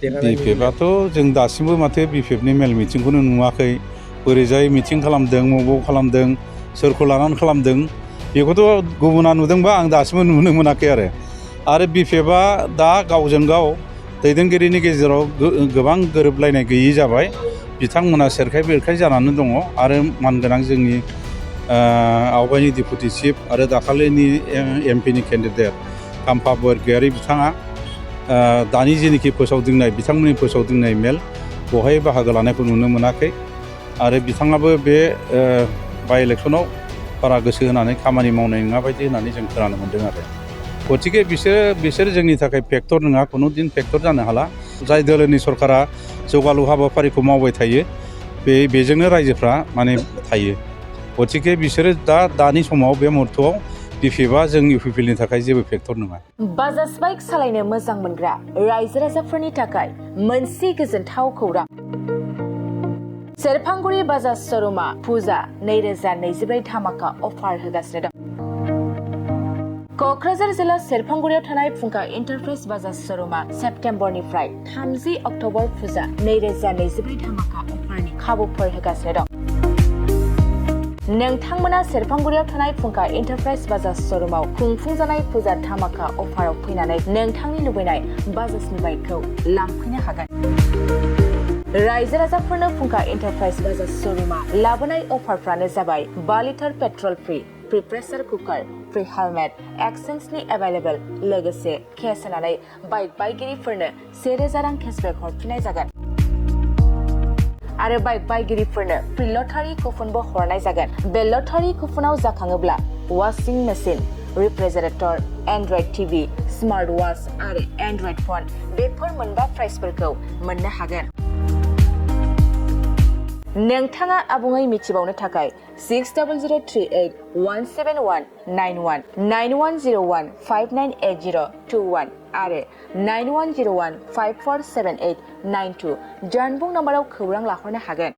बिफेबाथ' जों दासिमबो माथो बिफेबनि मेल मिटिंखौनो नुवाखै बोरैजाय मिटिं खालामदों मबाव खालामदों सोरखौ लानानै खालामदों बेखौथ' गुबुना नुदोंबा आं दासिमबो नुनो मोनाखै आरो बिफेबा दा गावजों गाव दैदेनगिरिनि गेजेराव गोबां गोरोबलायनाय गैयि जाबाय बिथांमोना सेरखाय बेरखाय जानानै दङ आरो मानगोनां जोंनि आवगायनि डिपुटि चिफ आरो दाखालिनि एमपिनि केन्डिडेट खाम्फा बरगयारि बिथाङा दानि जेनोखि फोसावदिंनाय बिथांमोननि फोसावदिंनाय मेल बेवहाय बाहागो लानायखौ नुनो मोनाखै आरो बिथाङाबो बे बाइ इलेक्सनाव बारा गोसो होनानै खामानि मावनाय नङा बायदि होननानै जों खोनानो मोन्दों आरो गतिके बिसोर जोंनि थाखाय फेक्टर नङा खुनु दिन फेक्टर जानो हाला जाय दोलोनि सरकारा जौगालु हाबाफारिखौ मावबाय थायो बेजोंनो रायजोफ्रा माने थायो गतिके बिसोरो दानि समाव बे मुहूर्तआव बिफेबा जों इउपिपिएलनि थाखाय जेबो फेक्टर नङा। बाजाज बाइक सालायनो मोजां मोनग्रा रायजो राजाफोरनि थाखाय मोनसे गोजोनथाव खौरां। सेरफांगुरि बाजाज श'रुमा फुजा 2024 धामाका अफार होगासिनो दं। क'क्राझार जिल्ला सेरफांगुरियाव थानाय फुंखा एन्टारप्राइज बाजाज श'रुमा सेप्तेम्बरनिफ्राय 30 अक्ट'बर फुजा 2024 धामाका अफारनि खाबुफोर होगासिनो दं। नोंथांमोना सेरफांगुरियाव थानाय फुंखा एन्टारप्राइज बाजाज श'रुमाव खुंफुंजानाय फुजा धामाका अफाराव फैनानै नोंथांनि लुबैनाय बाजाजनि बाइकखौ लांफैनो हागोन। रायजो राजाफोरनो फुंखा एन्टारप्राइज बाजाज श'रुमा लाबोनाय अफारफ्रानो जाबाय 5 litre petrol free pressure cooker free helmet एक्सचेन्जनि एभेलेबल लोगोसे केस होनानै बाइक बायगिरिफोरनो 1000 रां केसबेक हरफिननाय जागोन आरो बाइक बायगिरिफोरनो फ्रि लटारि कुपनबो हरनाय जागोन। बे लटारि कुपनाव जाखाङोब्ला washing machine refrigerator Android TV smart watch आरो एन्ड्रइड फन बेफोर मोनबा प्राइजफोरखौ मोननो हागोन। नोंथाङा आबुङै मिथिबावनो थाखाय 6003817191 9101598021 आरो 9101547892 जानबुं नाम्बाराव खौरां लाहरनो हागोन।